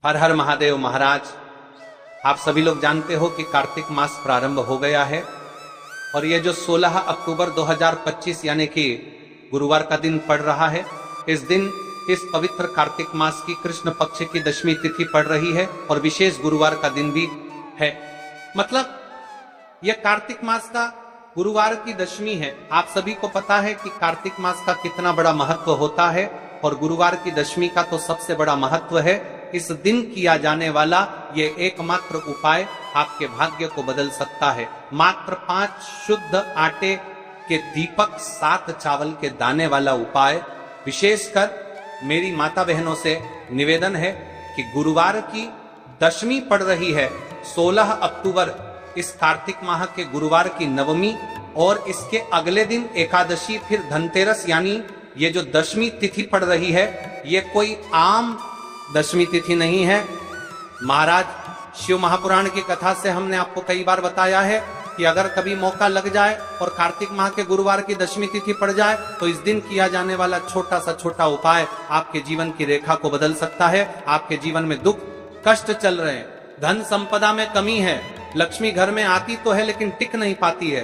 हर हर महादेव महाराज। आप सभी लोग जानते हो कि कार्तिक मास प्रारंभ हो गया है और ये जो 16 अक्टूबर 2025 यानी कि गुरुवार का दिन पड़ रहा है, इस दिन इस पवित्र कार्तिक मास की कृष्ण पक्ष की दशमी तिथि पड़ रही है और विशेष गुरुवार का दिन भी है। मतलब यह कार्तिक मास का गुरुवार की दशमी है। आप सभी को पता है कि कार्तिक मास का कितना बड़ा महत्व होता है और गुरुवार की दशमी का तो सबसे बड़ा महत्व है। इस दिन किया जाने वाला ये एकमात्र उपाय आपके भाग्य को बदल सकता है। मात्र 5 शुद्ध आटे के दीपक 7 चावल के दाने वाला उपाय। विशेषकर मेरी माता बहनों से निवेदन है कि गुरुवार की दशमी पड़ रही है 16 अक्टूबर, इस कार्तिक माह के गुरुवार की नवमी और इसके अगले दिन एकादशी, फिर धनतेरस, यानी ये जो दशमी तिथि पड़ रही है ये कोई आम दशमी तिथि नहीं है। महाराज शिव महापुराण की कथा से हमने आपको कई बार बताया है कि अगर कभी मौका लग जाए और कार्तिक माह के गुरुवार की दशमी तिथि पड़ जाए तो इस दिन किया जाने वाला छोटा सा छोटा उपाय आपके जीवन की रेखा को बदल सकता है। आपके जीवन में दुख कष्ट चल रहे हैं, धन संपदा में कमी है, लक्ष्मी घर में आती तो है लेकिन टिक नहीं पाती है,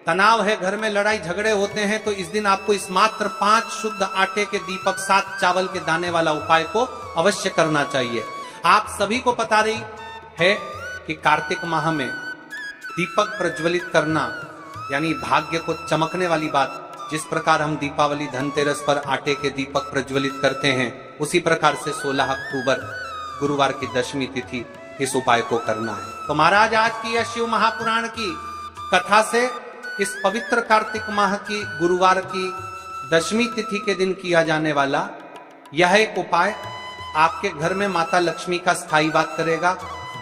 तनाव है, घर में लड़ाई झगड़े होते हैं, तो इस दिन आपको इस मात्र 5 शुद्ध आटे के दीपक 7 चावल के दाने वाला उपाय को अवश्य करना चाहिए। आप सभी को पता रही है कि कार्तिक माह में दीपक प्रज्वलित करना यानी भाग्य को चमकने वाली बात। जिस प्रकार हम दीपावली धनतेरस पर आटे के दीपक प्रज्वलित करते हैं, उसी प्रकार से 16 अक्टूबर गुरुवार की दशमी तिथि इस उपाय को करना है। तो महाराज आज की यह शिव महापुराण की कथा से इस पवित्र कार्तिक माह की गुरुवार की दशमी तिथि के दिन किया जाने वाला यह एक उपाय आपके घर में माता लक्ष्मी का स्थायी वास करेगा,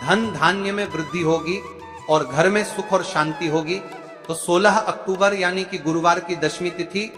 धन धान्य में वृद्धि होगी और घर में सुख और शांति होगी। तो 16 अक्टूबर यानी कि गुरुवार की दशमी तिथि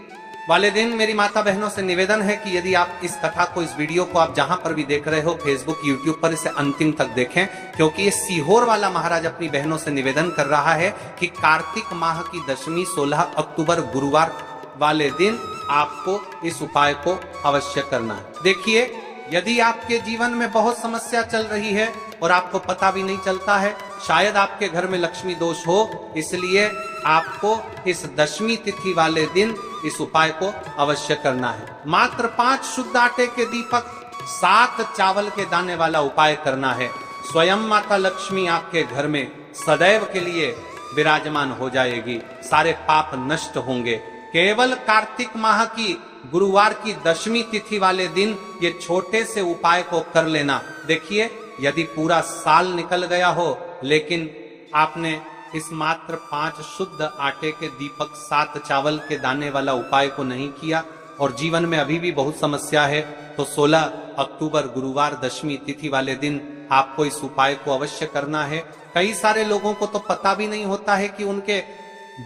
वाले दिन मेरी माता बहनों से निवेदन है कि यदि आप इस कथा को, इस वीडियो को आप जहां पर भी देख रहे हो, फेसबुक यूट्यूब पर, इसे अंतिम तक देखें, क्योंकि ये सीहोर वाला महाराज अपनी बहनों से निवेदन कर रहा है कि कार्तिक माह की दशमी 16 अक्टूबर गुरुवार वाले दिन आपको इस उपाय को अवश्य करना है। देखिए, यदि आपके जीवन में बहुत समस्या चल रही है और आपको पता भी नहीं चलता है, शायद आपके घर में लक्ष्मी दोष हो, इसलिए आपको इस दशमी तिथि वाले दिन इस उपाय को अवश्य करना है। मात्र 5 शुद्ध आटे के दीपक 7 चावल के दाने वाला उपाय करना है। स्वयं माता लक्ष्मी आपके घर में सदैव के लिए विराजमान हो जाएगी, सारे पाप नष्ट होंगे। केवल कार्तिक माह की गुरुवार की दशमी तिथि वाले दिन ये छोटे से उपाय को कर लेना। देखिए, यदि पूरा साल निकल गया हो लेकिन आपने इस मात्र 5 शुद्ध आटे के दीपक 7 चावल के दाने वाला उपाय को नहीं किया और जीवन में अभी भी बहुत समस्या है, तो 16 अक्टूबर गुरुवार दशमी तिथि वाले दिन आपको इस उपाय को अवश्य करना है। कई सारे लोगों को तो पता भी नहीं होता है कि उनके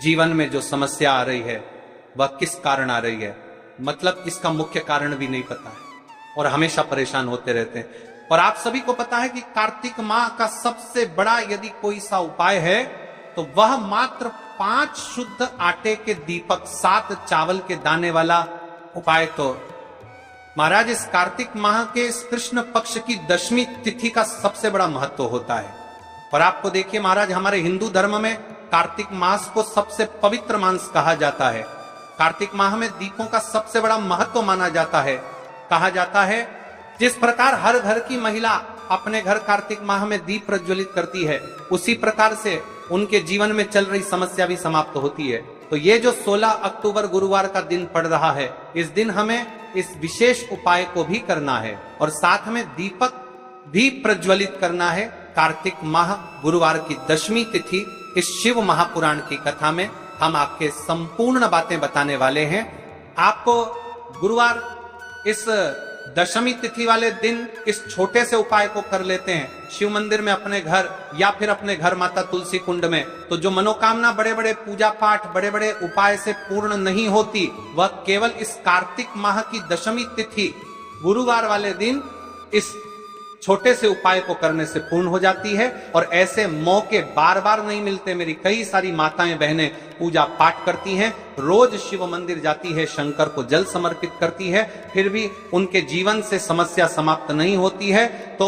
जीवन में जो समस्या आ रही है वह किस कारण आ रही है, मतलब इसका मुख्य कारण भी नहीं पता है और हमेशा परेशान होते रहते हैं। और आप सभी को पता है कि कार्तिक माह का सबसे बड़ा यदि कोई सा उपाय है तो वह मात्र 5 शुद्ध आटे के दीपक 7 चावल के दाने वाला उपाय। तो महाराज इस कार्तिक माह के इस कृष्ण पक्ष की दशमी तिथि का सबसे बड़ा महत्व होता है। और आपको देखिए महाराज, हमारे हिंदू धर्म में कार्तिक मास को सबसे पवित्र मास कहा जाता है। कार्तिक माह में दीपों का सबसे बड़ा महत्व माना जाता है। कहा जाता है जिस प्रकार हर घर की महिला अपने घर कार्तिक माह में दीप प्रज्वलित करती है, उसी प्रकार से उनके जीवन में चल रही समस्या भी समाप्त होती है। तो ये जो 16 अक्टूबर गुरुवार का दिन पड़ रहा है, इस दिन हमें इस विशेष उपाय को भी करना है और साथ में दीपक भी प्रज्वलित करना है। कार्तिक माह गुरुवार की दशमी तिथि इस शिव महापुराण की कथा में हम आपके संपूर्ण बातें बताने वाले हैं। आपको गुरुवार इस दशमी तिथि वाले दिन इस छोटे से उपाय को कर लेते हैं शिव मंदिर में अपने घर या फिर अपने घर माता तुलसी कुंड में, तो जो मनोकामना बड़े बड़े पूजा पाठ, बड़े बड़े उपाय से पूर्ण नहीं होती, वह केवल इस कार्तिक माह की दशमी तिथि गुरुवार वाले दिन इस छोटे से उपाय को करने से पूर्ण हो जाती है। और ऐसे मौके बार बार नहीं मिलते। मेरी कई सारी माताएं बहनें पूजा पाठ करती हैं, रोज शिव मंदिर जाती है, शंकर को जल समर्पित करती है, फिर भी उनके जीवन से समस्या समाप्त नहीं होती है। तो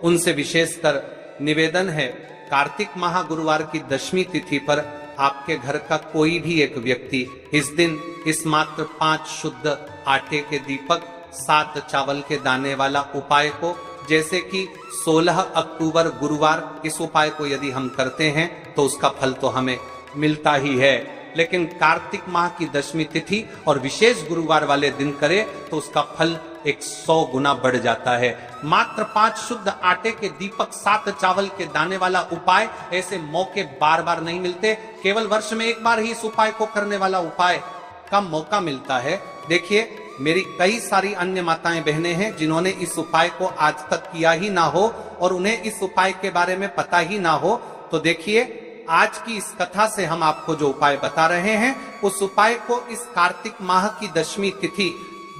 उनसे विशेषकर निवेदन है, कार्तिक माह गुरुवार की दशमी तिथि पर आपके घर का कोई भी एक व्यक्ति इस दिन इस मात्र 5 शुद्ध आटे के दीपक 7 चावल के दाने वाला उपाय को, जैसे कि 16 अक्टूबर गुरुवार, इस उपाय को यदि हम करते हैं तो उसका फल तो हमें मिलता ही है, लेकिन कार्तिक माह की दशमी तिथि और विशेष गुरुवार वाले दिन करे तो उसका फल 100 गुना बढ़ जाता है। मात्र 5 शुद्ध आटे के दीपक 7 चावल के दाने वाला उपाय, ऐसे मौके बार बार नहीं मिलते। केवल वर्ष में एक बार ही इस उपाय को करने वाला उपाय का मौका मिलता है। देखिए, मेरी कई सारी अन्य माताएं बहनें हैं जिन्होंने इस उपाय को आज तक किया ही ना हो और उन्हें इस उपाय के बारे में पता ही ना हो। तो देखिए, आज की इस कथा से हम आपको जो उपाय बता रहे हैं, उस उपाय को इस कार्तिक माह की दशमी तिथि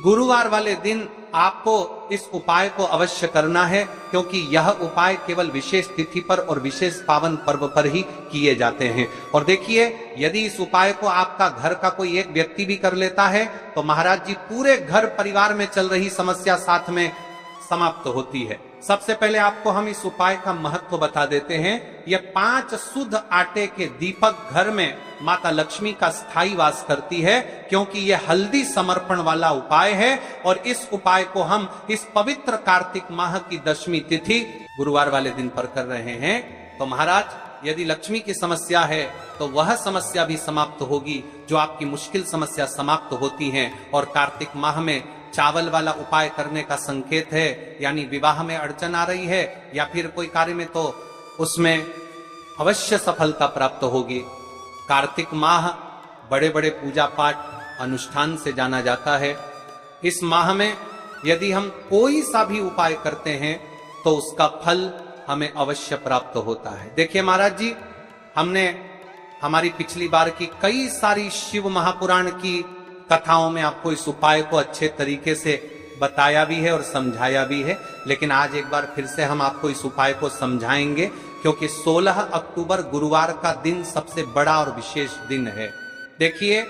गुरुवार वाले दिन आपको इस उपाय को अवश्य करना है, क्योंकि यह उपाय केवल विशेष तिथि पर और विशेष पावन पर्व पर ही किए जाते हैं। और देखिए, यदि इस उपाय को आपका घर का कोई एक व्यक्ति भी कर लेता है तो महाराज जी पूरे घर परिवार में चल रही समस्या साथ में समाप्त होती है। सबसे पहले आपको हम इस उपाय का महत्व बता देते हैं। यह 5 शुद्ध आटे के दीपक घर में माता लक्ष्मी का स्थायी वास करती है, क्योंकि यह हल्दी समर्पण वाला उपाय है और इस उपाय को हम इस पवित्र कार्तिक माह की दशमी तिथि गुरुवार वाले दिन पर कर रहे हैं। तो महाराज, यदि लक्ष्मी की समस्या है तो वह समस्या भी समाप्त होगी, जो आपकी मुश्किल समस्या समाप्त होती है। और कार्तिक माह में चावल वाला उपाय करने का संकेत है, यानी विवाह में अड़चन आ रही है या फिर कोई कार्य में, तो उसमें अवश्य सफलता प्राप्त होगी। कार्तिक माह बड़े बड़े पूजा पाठ अनुष्ठान से जाना जाता है। इस माह में यदि हम कोई सा भी उपाय करते हैं तो उसका फल हमें अवश्य प्राप्त होता है। देखिए महाराज जी, हमने हमारी पिछली बार की कई सारी शिव महापुराण की कथाओं में आपको इस उपाय को अच्छे तरीके से बताया भी है और समझाया भी है, लेकिन आज एक बार फिर से हम आपको इस उपाय को समझाएंगे, क्योंकि 16 अक्टूबर गुरुवार का दिन सबसे बड़ा और विशेष दिन है। देखिए,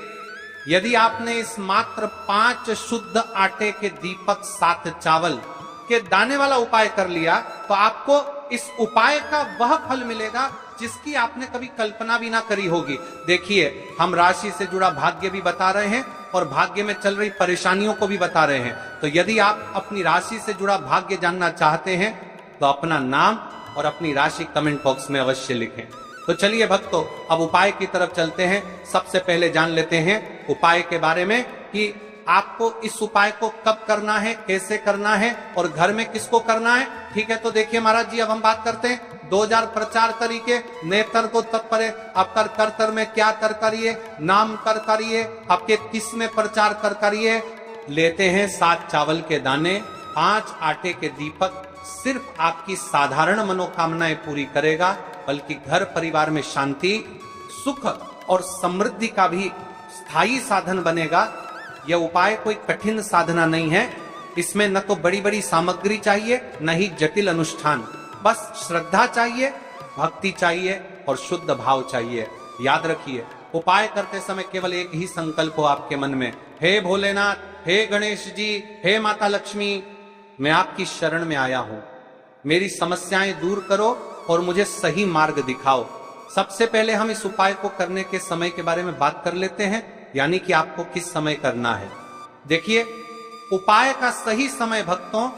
यदि आपने इस मात्र 5 शुद्ध आटे के दीपक 7 चावल के दाने वाला उपाय कर लिया तो आपको इस उपाय का वह फल मिलेगा जिसकी आपने कभी कल्पना भी ना करी होगी। देखिए, हम राशि से जुड़ा भाग्य भी बता रहे हैं और भाग्य में चल रही परेशानियों को भी बता रहे हैं। तो यदि आप अपनी राशि से जुड़ा भाग्य जानना चाहते हैं तो अपना नाम और अपनी राशि कमेंट बॉक्स में अवश्य लिखें। तो चलिए भक्तों, अब उपाय की तरफ चलते हैं। सबसे पहले जान लेते हैं उपाय के बारे में कि आपको इस उपाय को कब करना है, कैसे करना है और घर में किसको करना है। ठीक है, तो देखिए महाराज जी, अब हम बात करते हैं 2000 प्रचार तरीके। नेतर को तत्परे आपका करतर में क्या कर करिए, नाम कर करिए, आपके किस में प्रचार कर करिए। लेते हैं 7 चावल के दाने, 5 आटे के दीपक, सिर्फ आपकी साधारण मनोकामनाएं पूरी करेगा, बल्कि घर परिवार में शांति, सुख और समृद्धि का भी स्थायी साधन बनेगा। यह उपाय कोई कठिन साधना नहीं है। इसमें न तो बड़ी बड़ी सामग्री चाहिए, न ही जटिल अनुष्ठान। बस श्रद्धा चाहिए, भक्ति चाहिए और शुद्ध भाव चाहिए। याद रखिए, उपाय करते समय केवल एक ही संकल्प हो आपके मन में, हे भोलेनाथ, हे गणेश जी, हे माता लक्ष्मी, मैं आपकी शरण में आया हूं, मेरी समस्याएं दूर करो और मुझे सही मार्ग दिखाओ। सबसे पहले हम इस उपाय को करने के समय के बारे में बात कर लेते हैं, यानी कि आपको किस समय करना है। देखिए, उपाय का सही समय भक्तों,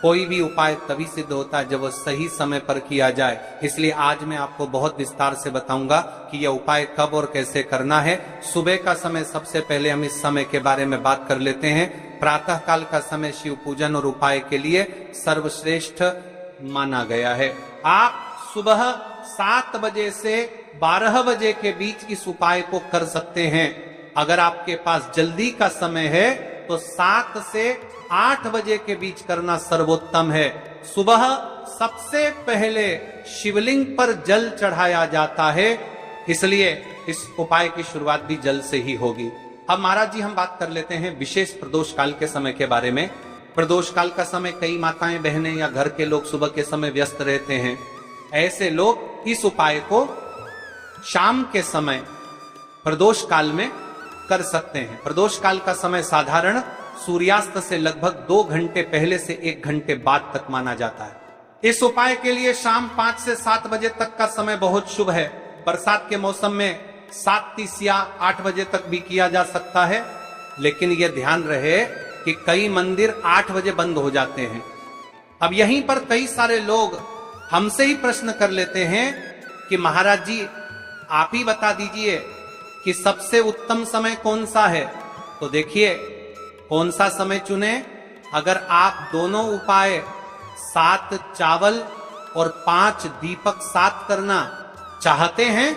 कोई भी उपाय तभी सिद्ध होता है जब वह सही समय पर किया जाए। इसलिए आज मैं आपको बहुत विस्तार से बताऊंगा कि यह उपाय कब और कैसे करना है। सुबह का समय, सबसे पहले हम इस समय के बारे में बात कर लेते हैं। प्रातः काल का समय शिव पूजन और उपाय के लिए सर्वश्रेष्ठ माना गया है। आप सुबह 7 बजे से 12 बजे के बीच इस उपाय को कर सकते हैं। अगर आपके पास जल्दी का समय है तो 7 से 8 बजे के बीच करना सर्वोत्तम है। सुबह सबसे पहले शिवलिंग पर जल चढ़ाया जाता है, इसलिए इस उपाय की शुरुआत भी जल से ही होगी। अब महाराज जी, हम बात कर लेते हैं विशेष प्रदोष काल के समय के बारे में। प्रदोष काल का समय कई माताएं बहनें या घर के लोग सुबह के समय व्यस्त रहते हैं। ऐसे लोग इस उपाय को शाम के समय प्रदोष काल में कर सकते हैं। प्रदोष काल का समय साधारण सूर्यास्त से लगभग 2 घंटे पहले से 1 घंटे बाद तक माना जाता है। इस उपाय के लिए शाम 5 से 7 बजे तक का समय बहुत शुभ है। बरसात के मौसम में 7:30 या 8 बजे तक भी किया जा सकता है, लेकिन यह ध्यान रहे कि कई मंदिर 8 बजे बंद हो जाते हैं। अब यहीं पर कई सारे लोग हमसे ही प्रश्न कर लेते हैं कि महाराज जी आप ही बता दीजिए कि सबसे उत्तम समय कौन सा है। तो देखिए कौन सा समय चुने। अगर आप दोनों उपाय 7 चावल और 5 दीपक साथ करना चाहते हैं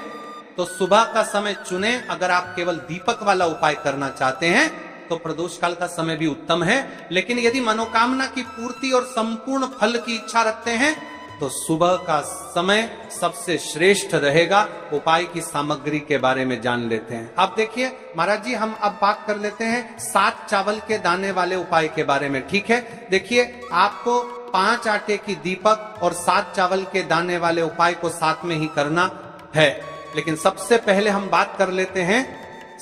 तो सुबह का समय चुने। अगर आप केवल दीपक वाला उपाय करना चाहते हैं तो प्रदोष काल का समय भी उत्तम है। लेकिन यदि मनोकामना की पूर्ति और संपूर्ण फल की इच्छा रखते हैं तो सुबह का समय सबसे श्रेष्ठ रहेगा। उपाय की सामग्री के बारे में जान लेते हैं। अब देखिए महाराज जी हम अब बात कर लेते हैं 7 चावल के दाने वाले उपाय के बारे में। ठीक है, देखिए आपको 5 आटे की दीपक और 7 चावल के दाने वाले उपाय को साथ में ही करना है। लेकिन सबसे पहले हम बात कर लेते हैं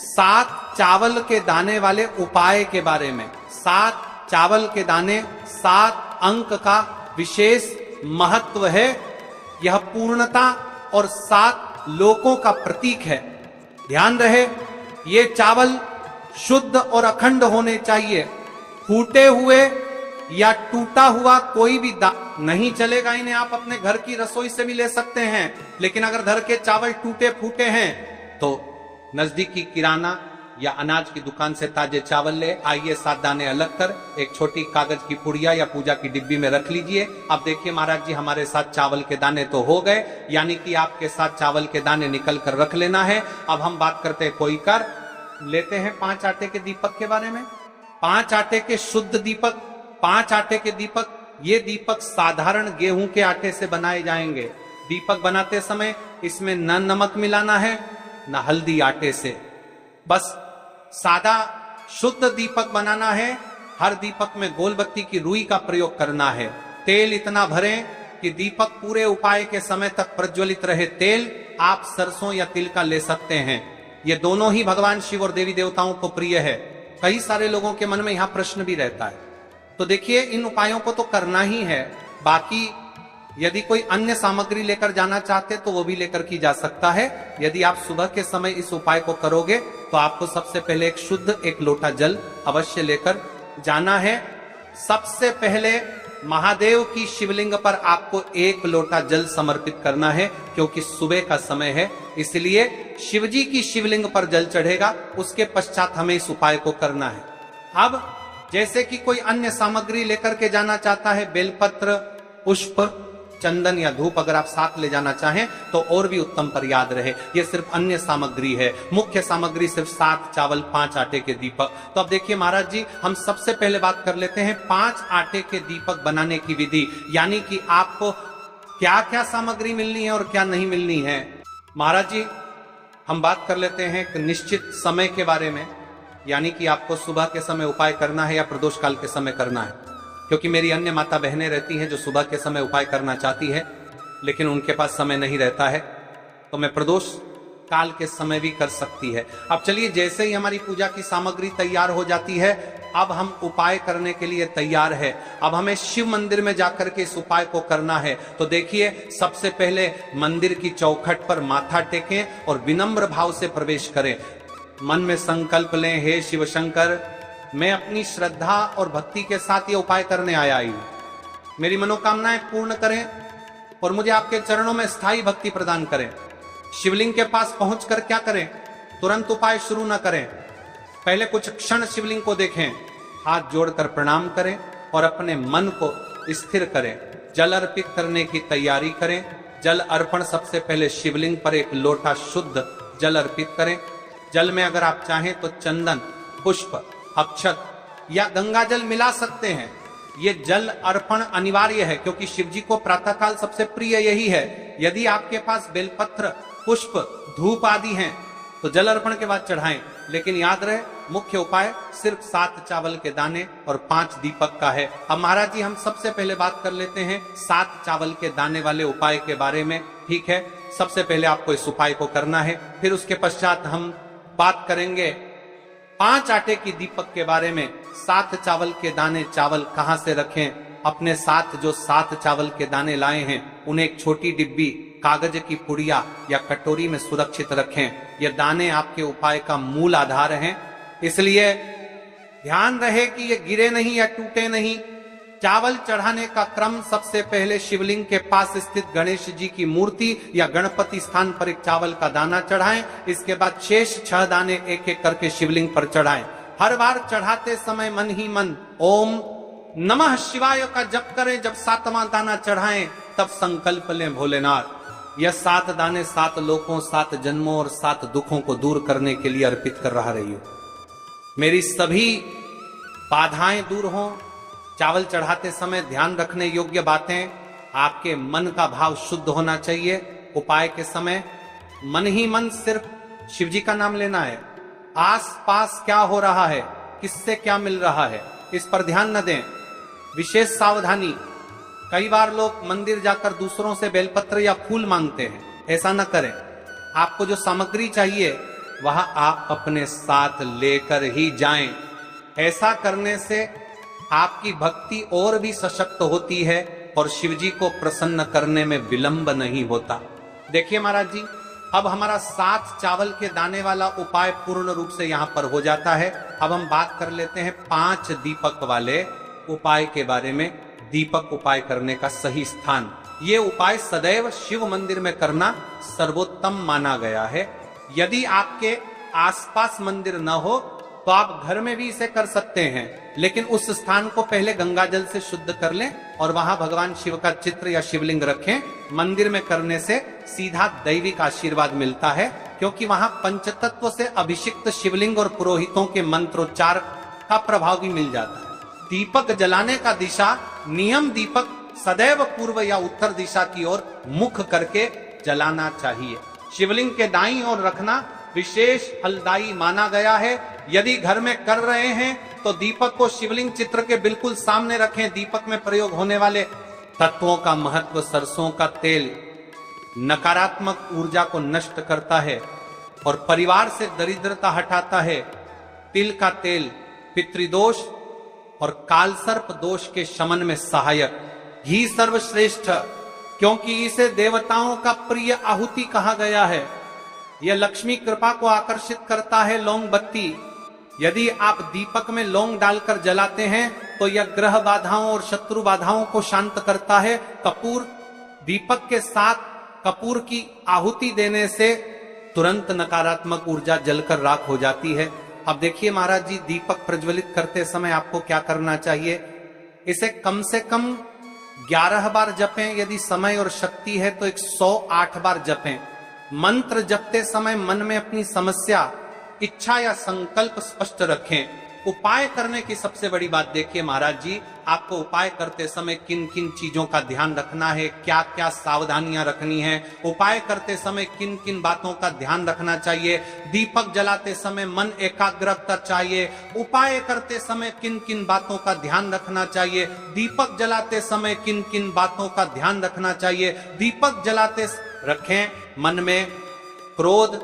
7 चावल के दाने वाले उपाय के बारे में। 7 चावल के दाने 7 अंक का विशेष महत्व है। यह पूर्णता और 7 लोकों का प्रतीक है। ध्यान रहे ये चावल शुद्ध और अखंड होने चाहिए। फूटे हुए या टूटा हुआ कोई भी नहीं चलेगा। इन्हें आप अपने घर की रसोई से भी ले सकते हैं, लेकिन अगर घर के चावल टूटे फूटे हैं तो नजदीकी किराना या अनाज की दुकान से ताजे चावल ले आइए, 7 दाने अलग कर एक छोटी कागज की पुड़िया या पूजा की डिब्बी में रख लीजिए। अब देखिए महाराज जी हमारे साथ चावल के दाने तो हो गए, यानी कि आपके साथ चावल के दाने निकल कर रख लेना है। अब हम बात करते हैं कोई कर लेते हैं 5 आटे के दीपक के बारे में। 5 आटे के शुद्ध दीपक, 5 आटे के दीपक, ये दीपक साधारण गेहूं के आटे से बनाए जाएंगे। दीपक बनाते समय इसमें न नमक मिलाना है न हल्दी आटे से, बस सादा शुद्ध दीपक बनाना है। हर दीपक में गोलबत्ती की रुई का प्रयोग करना है। तेल इतना भरें कि दीपक पूरे उपाय के समय तक प्रज्वलित रहे। तेल आप सरसों या तिल का ले सकते हैं। ये दोनों ही भगवान शिव और देवी देवताओं को प्रिय है। कई सारे लोगों के मन में यहां प्रश्न भी रहता है। तो देखिए इन उपायों को तो करना ही है। बाकी यदि कोई अन्य सामग्री लेकर जाना चाहते तो वो भी लेकर की जा सकता है। यदि आप सुबह के समय इस उपाय को करोगे तो आपको सबसे पहले एक शुद्ध 1 लोटा जल अवश्य लेकर जाना है। सबसे पहले महादेव की शिवलिंग पर आपको 1 लोटा जल समर्पित करना है, क्योंकि सुबह का समय है, इसलिए शिवजी की शिवलिंग पर जल चढ़ेगा। उसके पश्चात हमें इस उपाय को करना है। अब जैसे कि कोई अन्य सामग्री लेकर के जाना चाहता है, बेलपत्र, पुष्प, चंदन या धूप अगर आप साथ ले जाना चाहें तो और भी उत्तम, पर याद रहे ये सिर्फ अन्य सामग्री है। मुख्य सामग्री सिर्फ 7 चावल 5 आटे के दीपक। तो अब देखिए महाराज जी हम सबसे पहले बात कर लेते हैं 5 आटे के दीपक बनाने की विधि, यानी कि आपको क्या क्या सामग्री मिलनी है और क्या नहीं मिलनी है। महाराज जी हम बात कर लेते हैं एक निश्चित समय के बारे में, यानी कि आपको सुबह के समय उपाय करना है या प्रदोष काल के समय करना है। क्योंकि मेरी अन्य माता बहनें रहती हैं जो सुबह के समय उपाय करना चाहती है, लेकिन उनके पास समय नहीं रहता है, तो मैं प्रदोष काल के समय भी कर सकती है। अब चलिए जैसे ही हमारी पूजा की सामग्री तैयार हो जाती है, अब हम उपाय करने के लिए तैयार है। अब हमें शिव मंदिर में जाकर के इस उपाय को करना है। तो देखिए सबसे पहले मंदिर की चौखट पर माथा टेकें और विनम्र भाव से प्रवेश करें। मन में संकल्प लें, हे शिव शंकर मैं अपनी श्रद्धा और भक्ति के साथ ये उपाय करने आया हूं। मेरी मनोकामनाएं पूर्ण करें और मुझे आपके चरणों में स्थायी भक्ति प्रदान करें। शिवलिंग के पास पहुंचकर क्या करें, तुरंत उपाय शुरू न करें। पहले कुछ क्षण शिवलिंग को देखें, हाथ जोड़कर प्रणाम करें और अपने मन को स्थिर करें। जल अर्पित करने की तैयारी करें। जल अर्पण सबसे पहले शिवलिंग पर 1 लोटा शुद्ध जल अर्पित करें। जल में अगर आप चाहें तो चंदन, पुष्प, अक्षत या गंगा जल मिला सकते हैं। ये जल अर्पण अनिवार्य है, क्योंकि शिवजी को प्रातःकाल सबसे प्रिय यही है। यदि आपके पास बेलपत्र, पुष्प, धूप आदि हैं तो जल अर्पण के बाद चढ़ाएं, लेकिन याद रहे मुख्य उपाय सिर्फ 7 चावल के दाने और 5 दीपक का है। अब महाराज जी हम सबसे पहले बात कर लेते हैं 7 चावल के दाने वाले उपाय के बारे में। ठीक है, सबसे पहले आपको इस उपाय को करना है, फिर उसके पश्चात हम बात करेंगे 5 आटे की दीपक के बारे में। 7 चावल के दाने चावल कहां से रखें, अपने साथ जो 7 चावल के दाने लाए हैं उन्हें एक छोटी डिब्बी, कागज की पुड़िया या कटोरी में सुरक्षित रखें। ये दाने आपके उपाय का मूल आधार हैं, इसलिए ध्यान रहे कि ये गिरे नहीं या टूटे नहीं। चावल चढ़ाने का क्रम, सबसे पहले शिवलिंग के पास स्थित गणेश जी की मूर्ति या गणपति स्थान पर एक चावल का दाना चढ़ाएं। इसके बाद शेष 6 दाने एक एक करके शिवलिंग पर चढ़ाएं। हर बार चढ़ाते समय मन ही मन ओम नमः शिवाय का जप करें। जब 7वां दाना चढ़ाएं तब संकल्प लें भोलेनाथ, यह 7 दाने 7 लोकों, 7 जन्मों और 7 दुखों को दूर करने के लिए अर्पित कर रही हूं। मेरी सभी बाधाएं दूर हों। चावल चढ़ाते समय ध्यान रखने योग्य बातें, आपके मन का भाव शुद्ध होना चाहिए। उपाय के समय मन ही मन सिर्फ शिव जी का नाम लेना है। आस पास क्या हो रहा है, किससे क्या मिल रहा है, इस पर ध्यान न दें। विशेष सावधानी, कई बार लोग मंदिर जाकर दूसरों से बेलपत्र या फूल मांगते हैं, ऐसा न करें। आपको जो सामग्री चाहिए वह आप अपने साथ लेकर ही जाएं। ऐसा करने से आपकी भक्ति और भी सशक्त होती है और शिव जी को प्रसन्न करने में विलंब नहीं होता। देखिए महाराज जी, अब हमारा 7 चावल के दाने वाला उपाय पूर्ण रूप से यहां पर हो जाता है। अब हम बात कर लेते हैं 5 दीपक वाले उपाय के बारे में। दीपक उपाय करने का सही स्थान, ये उपाय सदैव शिव मंदिर में करना सर्वोत्तम माना गया है। यदि आपके आसपास मंदिर न हो तो आप घर में भी इसे कर सकते हैं, लेकिन उस स्थान को पहले गंगा जल से शुद्ध कर लें और वहां भगवान शिव का चित्र या शिवलिंग रखें। मंदिर में करने से सीधा दैविक आशीर्वाद मिलता है, क्योंकि वहां पंचतत्व से अभिषिक्त शिवलिंग और पुरोहितों के मंत्रोच्चार का प्रभाव भी मिल जाता है। दीपक जलाने का दिशा नियम, दीपक सदैव पूर्व या उत्तर दिशा की ओर मुख करके जलाना चाहिए। शिवलिंग के दाईं ओर रखना विशेष फलदायी माना गया है। यदि घर में कर रहे हैं तो दीपक को शिवलिंग चित्र के बिल्कुल सामने रखें। दीपक में प्रयोग होने वाले तत्वों का महत्व, सरसों का तेल नकारात्मक ऊर्जा को नष्ट करता है और परिवार से दरिद्रता हटाता है। तिल का तेल पितृदोष और कालसर्प दोष के शमन में सहायक। घी सर्वश्रेष्ठ, क्योंकि इसे देवताओं का प्रिय आहुति कहा गया है। यह लक्ष्मी कृपा को आकर्षित करता है। लौंग बत्ती, यदि आप दीपक में लौंग डालकर जलाते हैं तो यह ग्रह बाधाओं और शत्रु बाधाओं को शांत करता है। कपूर, दीपक के साथ कपूर की आहुति देने से तुरंत नकारात्मक ऊर्जा जलकर राख हो जाती है। अब देखिए महाराज जी, दीपक प्रज्वलित करते समय आपको क्या करना चाहिए। इसे कम से कम 11 बार जपें, यदि समय और शक्ति है तो 108 बार जपें। मंत्र जपते समय मन में अपनी समस्या, इच्छा या संकल्प स्पष्ट रखें। उपाय करने की सबसे बड़ी बात देखिए महाराज जी, आपको उपाय करते समय किन किन चीजों का ध्यान रखना है, क्या क्या सावधानियां रखनी है, उपाय करते समय किन किन बातों का ध्यान रखना चाहिए। दीपक जलाते समय मन एकाग्रता चाहिए। उपाय करते समय किन किन बातों का ध्यान रखना चाहिए। दीपक जलाते समय किन किन बातों का ध्यान रखना चाहिए। दीपक जलाते रखें मन में क्रोध,